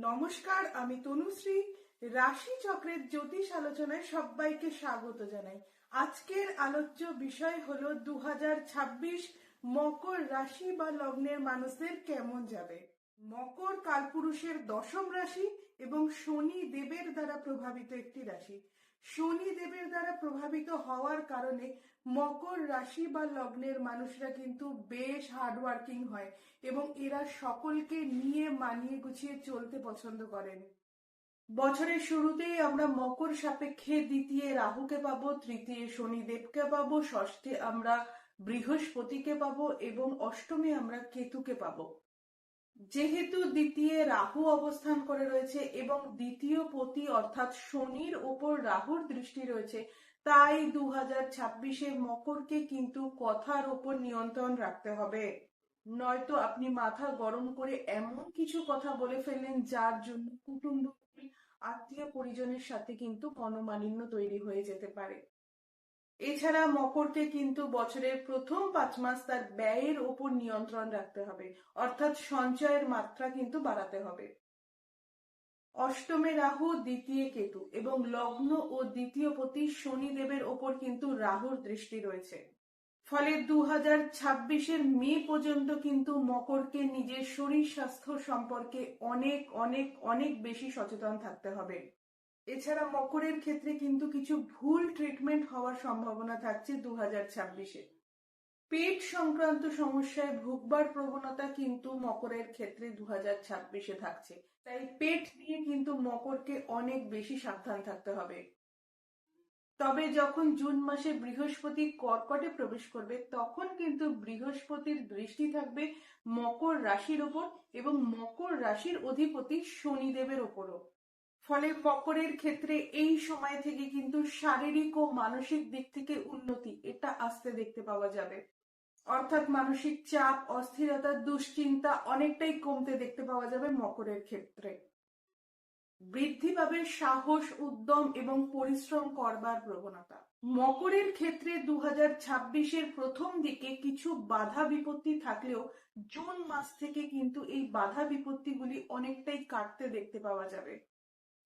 নমস্কার, আমি তনুশ্রী। রাশি চক্রের জ্যোতিষ আলোচনায় সবাইকে স্বাগত জানাই। আজকের আলোচ্য বিষয় হলো 2026 মকর রাশি বা লগ্নের মানুষদের কেমন যাবে। মকর কালপুরুষের দশম রাশি এবং শনি দেবের দ্বারা প্রভাবিত একটি রাশি। শনি দেবের দ্বারা প্রভাবিত হওয়ার কারণে মকর রাশি বা লগ্নের মানুষরা কিন্তু বেশ হার্ডওয়ার্কিং হয় এবং এরা সকলকে নিয়ে মানিয়ে গুছিয়ে চলতে পছন্দ করেন। বছরের শুরুতেই আমরা মকর সাপেক্ষে দ্বিতীয় রাহুকে পাবো, তৃতীয় শনিদেবকে পাবো, ষষ্ঠে আমরা বৃহস্পতিকে পাবো এবং অষ্টমে আমরা কেতুকে পাবো। যেহেতু দ্বিতীয় রাহু অবস্থান করে রয়েছে এবং দ্বিতীয় পতি অর্থাৎ শনির ওপর রাহুর দৃষ্টি রয়েছে, তাই 2026-এ মকরকে কিন্তু কথার ওপর নিয়ন্ত্রণ রাখতে হবে। নয়তো আপনি মাথা গরম করে এমন কিছু কথা বলে ফেললেন যার জন্য কুটুম্ব আত্মীয় পরিজনের সাথে কিন্তু মনোমালিন্য তৈরি হয়ে যেতে পারে। এছাড়া মকরকে কিন্তু বছরের প্রথম 5 মাস তার ব্যয়ের ওপর নিয়ন্ত্রণ রাখতে হবে, অর্থাৎ সঞ্চয়ের মাত্রা কিন্তু বাড়াতে হবে। অষ্টমে রাহু, দ্বিতীয় কেতু এবং লগ্ন ও দ্বিতীয় পতি শনিদেবের ওপর কিন্তু রাহুর দৃষ্টি রয়েছে। ফলে 2026-এর মে পর্যন্ত কিন্তু মকরকে নিজের শরীর স্বাস্থ্য সম্পর্কে অনেক অনেক অনেক বেশি সচেতন থাকতে হবে। এছাড়া মকরের ক্ষেত্রে কিন্তু কিছু ভুল ট্রিটমেন্ট হওয়ার সম্ভাবনা থাকছে 2026-এ। পেট সংক্রান্ত সমস্যায় ভুগবার প্রবণতা কিন্তু মকরের ক্ষেত্রে 2026-এ থাকছে, তাই পেট নিয়ে কিন্তু মকরকে অনেক বেশি সাবধান থাকতে হবে। তবে যখন জুন মাসে বৃহস্পতি কর্কটে প্রবেশ করবে তখন কিন্তু বৃহস্পতির দৃষ্টি থাকবে মকর রাশির ওপর এবং মকর রাশির অধিপতি শনিদেবের ওপরও। ফলে মকরের ক্ষেত্রে এই সময় থেকে কিন্তু শারীরিক ও মানসিক দিক থেকে উন্নতি এটা আসতে দেখতে পাওয়া যাবে। অর্থাৎ মানসিক চাপ, অস্থিরতা, দুশ্চিন্তা অনেকটাই কমতে দেখতে পাওয়া যাবে মকরের ক্ষেত্রে। বৃদ্ধি পাবে সাহস, উদ্যম এবং পরিশ্রম করবার প্রবণতা। মকরের ক্ষেত্রে 2026-এর প্রথম দিকে কিছু বাধা বিপত্তি থাকলেও জুন মাস থেকে কিন্তু এই বাধা বিপত্তিগুলি অনেকটাই কাটতে দেখতে পাওয়া যাবে।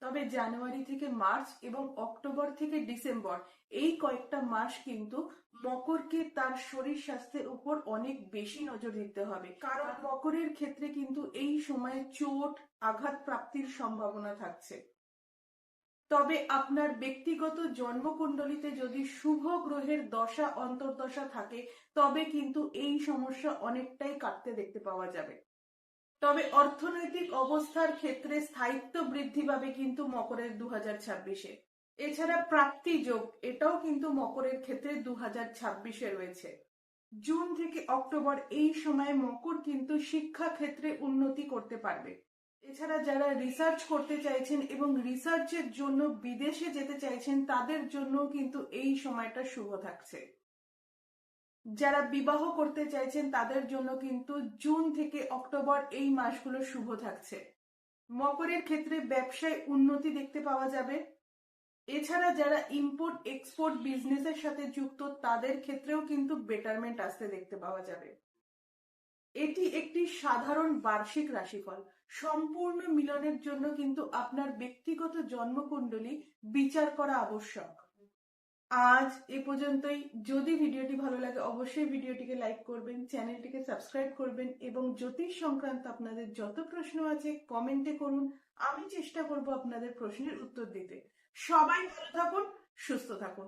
তবে জানুয়ারি থেকে মার্চ এবং অক্টোবর থেকে ডিসেম্বর এই কয়েকটা মাস কিন্তু মকরকে তার শরীর স্বাস্থ্যের উপর অনেক বেশি নজর দিতে হবে, কারণ মকরের ক্ষেত্রে কিন্তু এই সময়ে চোট, আঘাত প্রাপ্তির সম্ভাবনা থাকছে। তবে আপনার ব্যক্তিগত জন্মকুণ্ডলিতে যদি শুভ গ্রহের দশা অন্তর্দশা থাকে তবে কিন্তু এই সমস্যা অনেকটাই কাটতে দেখতে পাওয়া যাবে। তবে অর্থনৈতিক অবস্থার ক্ষেত্রে স্থায়িত্ব বৃদ্ধি পাবে কিন্তু মকরের 2026-এ। এছাড়া প্রাপ্তি যোগ এটাও কিন্তু মকরের ক্ষেত্রে 2026-এ রয়েছে। জুন থেকে অক্টোবর এই সময় মকর কিন্তু শিক্ষা ক্ষেত্রে উন্নতি করতে পারবে। এছাড়া যারা রিসার্চ করতে চাইছেন এবং রিসার্চের জন্য বিদেশে যেতে চাইছেন তাদের জন্য কিন্তু এই সময়টা শুভ থাকছে। যারা বিবাহ করতে চাইছেন তাদের জন্য কিন্তু জুন থেকে অক্টোবর এই মাসগুলো শুভ থাকছে। মকরের ক্ষেত্রে ব্যবসায় উন্নতি দেখতে পাওয়া যাবে। এছাড়া যারা ইম্পোর্ট এক্সপোর্ট বিজনেসের সাথে যুক্ত তাদের ক্ষেত্রেও কিন্তু বেটারমেন্ট আসতে দেখতে পাওয়া যাবে। এটি একটি সাধারণ বার্ষিক রাশিফল। সম্পূর্ণ মিলনের জন্য কিন্তু আপনার ব্যক্তিগত জন্মকুণ্ডলী বিচার করা আবশ্যক। আজ এ পর্যন্তই। যদি ভিডিওটি ভালো লাগে অবশ্যই ভিডিওটিকে লাইক করবেন, চ্যানেলটিকে সাবস্ক্রাইব করবেন এবং জ্যোতিষ সংক্রান্ত আপনাদের যত প্রশ্ন আছে কমেন্টে করুন। আমি চেষ্টা করব আপনাদের প্রশ্নের উত্তর দিতে। সবাই ভালো থাকুন, সুস্থ থাকুন।